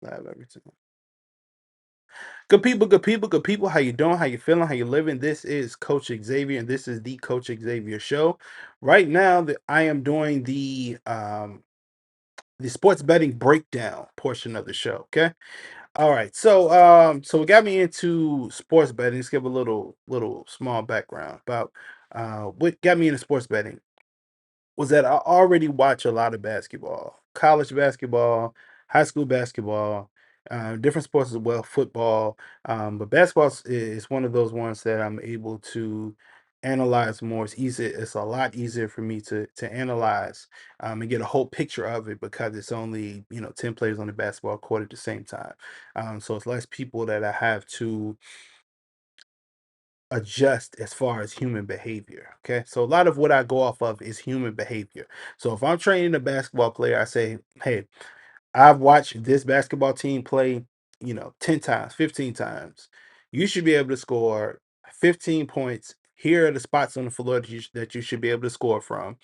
Live every time. Good people, good people, good people. How you doing? How you feeling? How you living? This is Coach Xavier, and this is the Coach Xavier Show. Right now, I am doing the sports betting breakdown portion of the show. Okay. All right. So what got me into sports betting? Let's give a little small background about what got me into sports betting was that I already watch a lot of basketball, college basketball, high school basketball, different sports as well, football. But basketball is one of those ones that I'm able to analyze more. It's easy. It's a lot easier for me to analyze and get a whole picture of it because it's only 10 players on the basketball court at the same time. So it's less people that I have to adjust as far as human behavior. Okay. So a lot of what I go off of is human behavior. So if I'm training a basketball player, I say, hey, I've watched this basketball team play, 10 times, 15 times. You should be able to score 15 points. Here are the spots on the floor that you should be able to score from.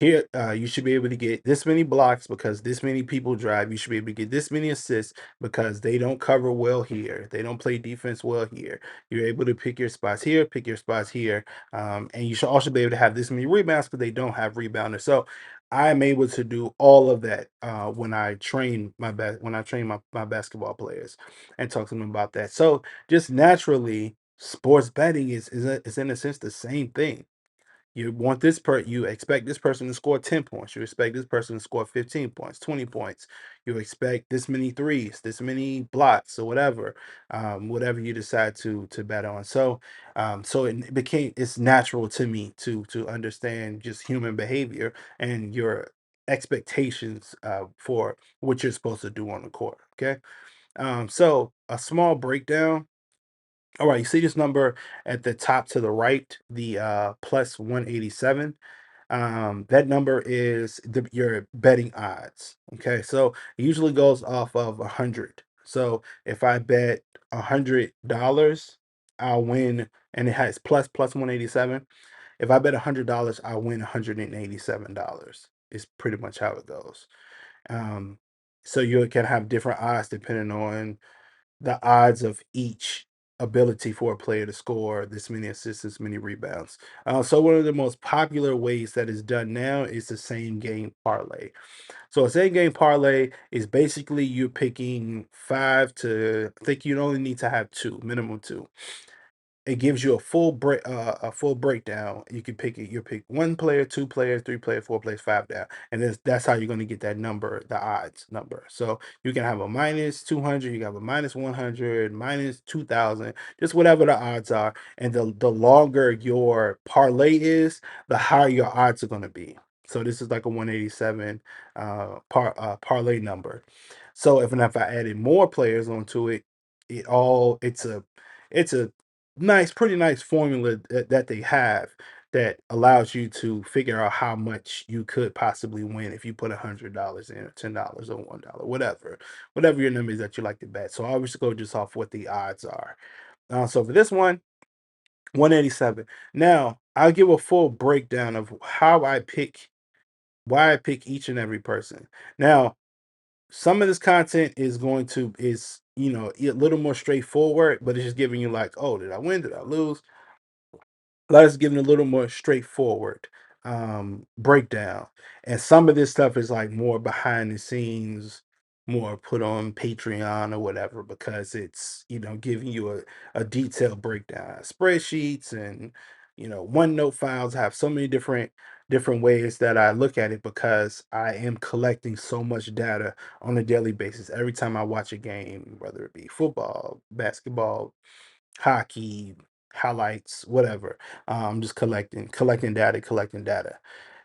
Here, you should be able to get this many blocks because this many people drive. You should be able to get this many assists because they don't cover well here. They don't play defense well here. You're able to pick your spots here, pick your spots here, and you should also be able to have this many rebounds because they don't have rebounders. So I'm able to do all of that when I train my basketball players and talk to them about that. So just naturally, sports betting is in a sense the same thing. You expect this person to score 10 points. You expect this person to score 15 points, 20 points. You expect this many threes, this many blocks, or whatever you decide to bet on. So it's natural to me to understand just human behavior and your expectations for what you're supposed to do on the court. Okay. So a small breakdown. All right, you see this number at the top to the right, the plus 187. That number is your betting odds. Okay, so it usually goes off of 100. So if I bet $100, I'll win, and it has plus 187. If I bet $100, I'll win $187. Is pretty much how it goes. Um, so you can have different odds depending on the odds of each ability for a player to score this many assists, this many rebounds. So one of the most popular ways that is done now is the same game parlay. So a same game parlay is basically you picking five to I think you only need to have two, minimum two. It gives you a full breakdown. You can pick it. You pick one player, two players, three players, four players, five down, and that's how you're going to get that number, the odds number. So you can have a minus 200, you can have a minus 100, minus 2,000, just whatever the odds are. And the longer your parlay is, the higher your odds are going to be. So this is like a 187 parlay number. So if I added more players onto it, it's a pretty nice formula that they have that allows you to figure out how much you could possibly win if you put $100 in or $10 or $1, whatever your number is that you like to bet. So I always go just off what the odds are. So for this one, 187. Now I'll give a full breakdown of why I pick each and every person. Now some of this content is a little more straightforward, but it's just giving you like, oh, did I win? Did I lose? Let's give it a little more straightforward breakdown. And some of this stuff is like more behind the scenes, more put on Patreon or whatever, because it's giving you a detailed breakdown. Spreadsheets and OneNote files have so many different ways that I look at it because I am collecting so much data on a daily basis. Every time I watch a game, whether it be football, basketball, hockey, highlights, whatever. Just collecting data, collecting data.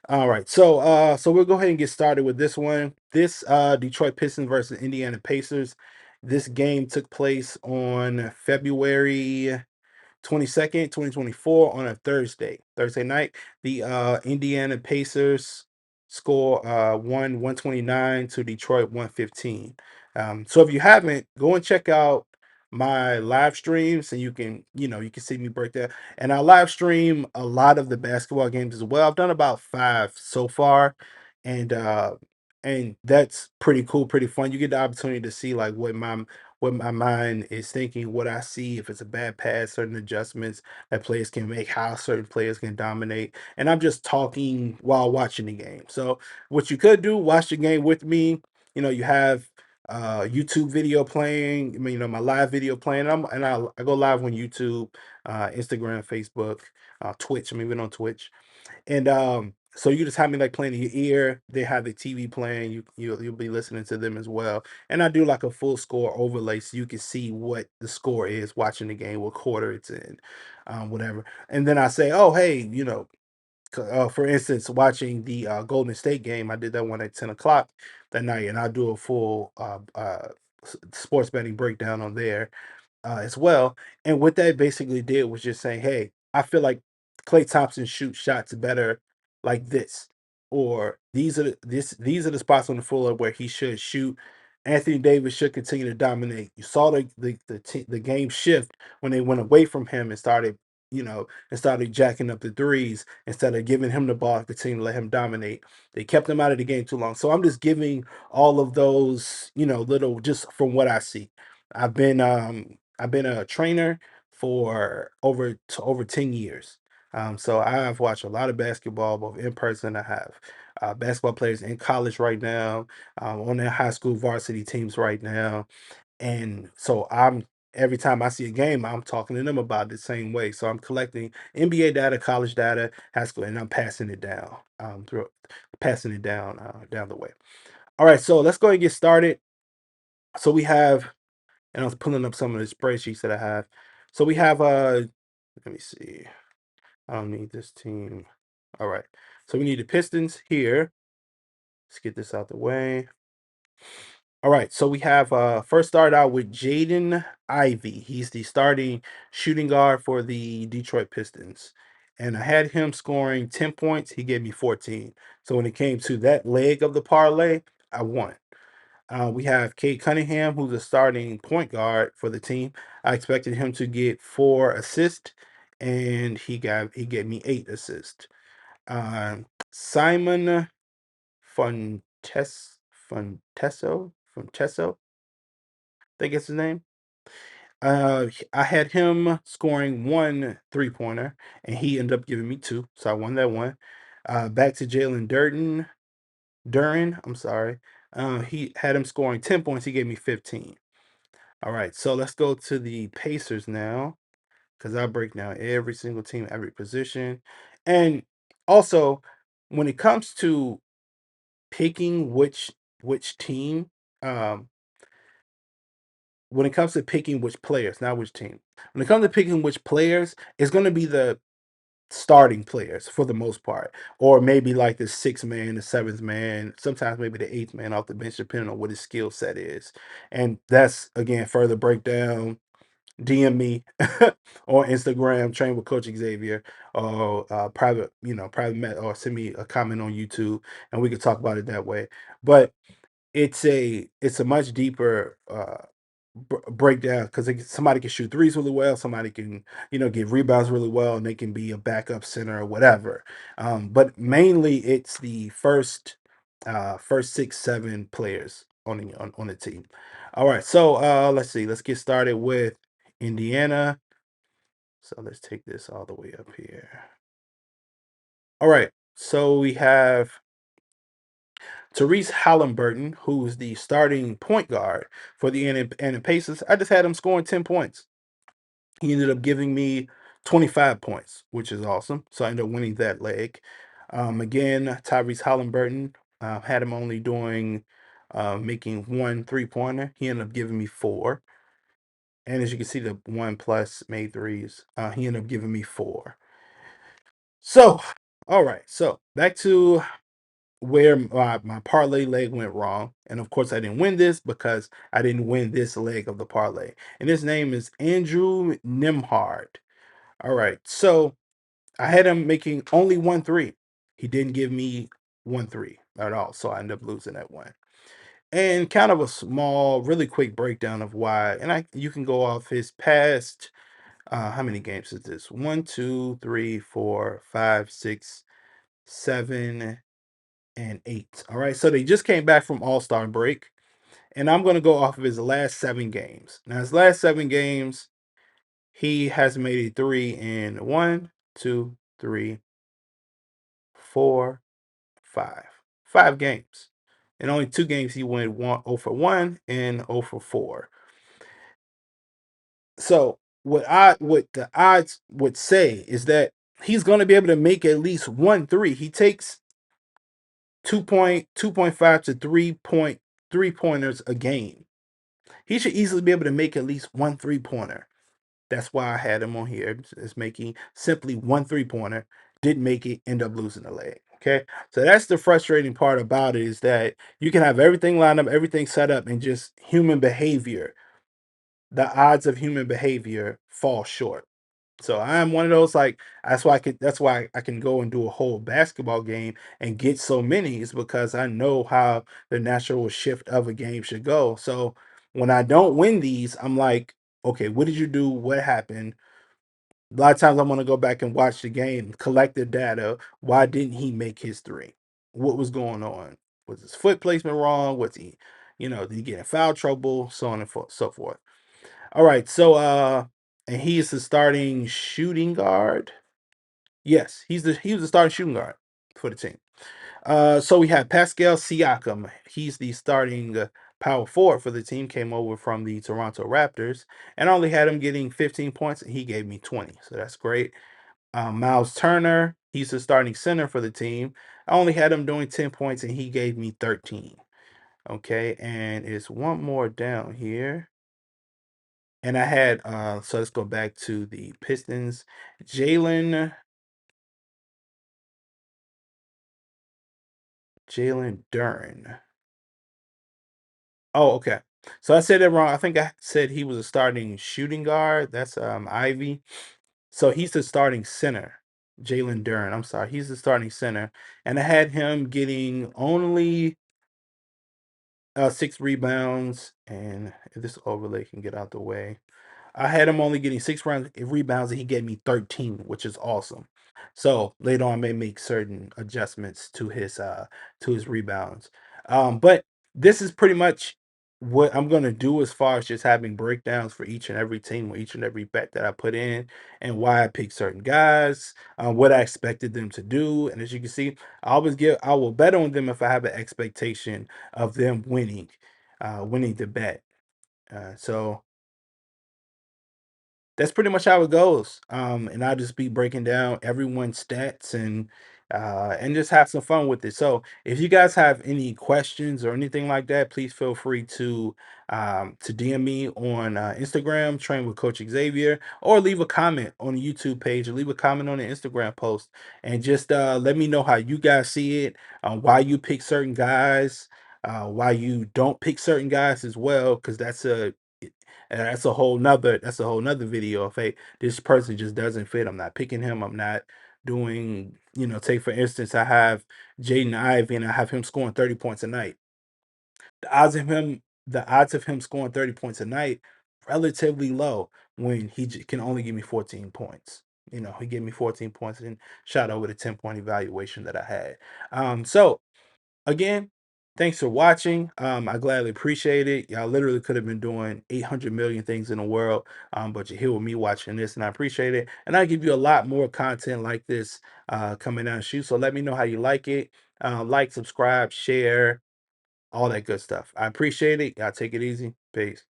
All right, so we'll go ahead and get started with this one. This Detroit Pistons versus Indiana Pacers. This game took place on February 22nd, 2024 on a Thursday night. The Indiana Pacers score 129 to Detroit 115. So if you haven't, go and check out my live streams and you can see me break that. And I live stream a lot of the basketball games as well. I've done about five so far. And and that's pretty cool, pretty fun. You get the opportunity to see like what my mind is thinking, what I see, if it's a bad pass, certain adjustments that players can make, how certain players can dominate. And I'm just talking while watching the game. So what you could do, watch the game with me. You have YouTube video playing, my live video playing. I go live on YouTube, Instagram, Facebook, Twitch. I'm even on Twitch. And so you just have me like playing in your ear. They have the TV playing. You'll be listening to them as well. And I do like a full score overlay so you can see what the score is watching the game, what quarter it's in, whatever. And then I say, oh hey, for instance, watching the Golden State game, I did that one at 10 o'clock that night, and I do a full sports betting breakdown on there as well. And what that basically did was just saying, "Hey, I feel like Klay Thompson shoots shots better like this, or these are the spots on the floor where he should shoot. Anthony Davis should continue to dominate." You saw the game shift when they went away from him and started jacking up the threes instead of giving him the ball, continue to let him dominate. They kept him out of the game too long. So I'm just giving all of those, little just from what I see. I've been a trainer for over 10 years. So I've watched a lot of basketball, both in person. I have basketball players in college right now, on their high school varsity teams right now. And so every time I see a game, I'm talking to them about it the same way. So I'm collecting NBA data, college data, high school, and I'm passing it down down the way. All right, so let's go ahead and get started. So we have and I was pulling up some of the spreadsheets that I have. So we have let me see. I don't need this team. All right. So we need the Pistons here. Let's get this out the way. All right. So we have first start out with Jaden Ivey. He's the starting shooting guard for the Detroit Pistons. And I had him scoring 10 points. He gave me 14. So when it came to that leg of the parlay, I won. We have Kate Cunningham, who's a starting point guard for the team. I expected him to get 4 assists, and he gave me 8 assists. Simon Fontesso, I think it's his name. I had him scoring 1 3-pointer, and he ended up giving me 2, so I won that one. Back to Jalen Duran, I'm sorry. He had him scoring 10 points. He gave me 15. All right, so let's go to the Pacers now, because I break down every single team, every position. And also, when it comes to picking which team, um, when it comes to picking which players, not which team. When it comes to picking which players, it's going to be the starting players for the most part, or maybe like the sixth man, the seventh man, sometimes maybe the eighth man off the bench, depending on what his skill set is. And that's again further breakdown. DM me on Instagram, train with Coach Xavier, or or send me a comment on YouTube, and we can talk about it that way. But it's a much deeper breakdown because somebody can shoot threes really well, somebody can get rebounds really well, and they can be a backup center or whatever. But mainly it's the first 6 7 players on the team. All right, so let's see. Let's get started with Indiana. So let's take this all the way up here. All right, so we have Therese Halliburton, who's the starting point guard for the Indiana Pacers. I just had him scoring 10 points. He ended up giving me 25 points, which is awesome. So I ended up winning that leg. Again, Tyrese Halliburton, had him only making 1 3-pointer. He ended up giving me 4. And as you can see, the 1+ made threes. He ended up giving me 4. So, all right. So back to where my parlay leg went wrong. And of course, I didn't win this because I didn't win this leg of the parlay. And his name is Andrew Nimhard. All right. So I had him making only 1 3. He didn't give me 1 3 at all. So I ended up losing that one. And kind of a small, really quick breakdown of why. And you can go off his past. How many games is this? 1, 2, 3, 4, 5, 6, 7. and 8. All right. So they just came back from All-Star break. And I'm going to go off of his last 7 games. Now, his last 7 games, he has made a three in one, two, three, four, five. 5 games. In only 2 games, he went 0 for 1 and 0 for 4. So what the odds would say is that he's going to be able to make at least 1 3. He takes 2.5 to 3 pointers a game. He should easily be able to make at least 1 3 pointer. That's why I had him on here. Is making simply 1 3 pointer. Didn't make it, end up losing the leg. Okay. So that's the frustrating part about it, is that you can have everything lined up, everything set up, and just human behavior. The odds of human behavior fall short. So I'm one of those, like, that's why I can go and do a whole basketball game and get so many, is because I know how the natural shift of a game should go. So when I don't win these, I'm like, okay, what did you do? What happened? A lot of times I'm gonna go back and watch the game, collect the data. Why didn't he make his three? What was going on? Was his foot placement wrong? Was he, did he get in foul trouble? So on and so forth. All right, so and he is the starting shooting guard. Yes, he was the starting shooting guard for the team. So we had Pascal Siakam. He's the starting power forward for the team. Came over from the Toronto Raptors, and I only had him getting 15 points, and he gave me 20. So that's great. Miles Turner, he's the starting center for the team. I only had him doing 10 points, and he gave me 13. Okay, and it's one more down here. And I had so let's go back to the Pistons. Jalen Jalen Duren. Oh, okay. So I said it wrong. I think I said he was a starting shooting guard. That's Ivy. So he's the starting center. Jalen Duren. I'm sorry. He's the starting center. And I had him getting only 6 rebounds. And if this overlay can get out the way. I had him only getting 6 rebounds, and he gave me 13, which is awesome. So later on, I may make certain adjustments to his rebounds. But this is pretty much what I'm gonna do as far as just having breakdowns for each and every team, or each and every bet that I put in, and why I picked certain guys, what I expected them to do. And as you can see, I will bet on them if I have an expectation of them winning the bet. So that's pretty much how it goes. And I'll just be breaking down everyone's stats, and just have some fun with it. So if you guys have any questions or anything like that, please feel free to DM me on Instagram, Train with Coach Xavier, or leave a comment on the YouTube page, or leave a comment on the Instagram post, and just let me know how you guys see it, why you pick certain guys, why you don't pick certain guys as well, because and that's a whole nother video of, hey, this person just doesn't fit. I'm not picking him. I'm not doing, take for instance, I have Jaden Ivey, and I have him scoring 30 points a night. The odds of him, the odds of him scoring 30 points a night, relatively low, when can only give me 14 points. He gave me 14 points and shot over the 10-point evaluation that I had. So again, thanks for watching. I gladly appreciate it. Y'all literally could have been doing 800 million things in the world, but you're here with me watching this, and I appreciate it. And I give you a lot more content like this coming down the shoot. So let me know how you like it. Like, subscribe, share, all that good stuff. I appreciate it. Y'all take it easy. Peace.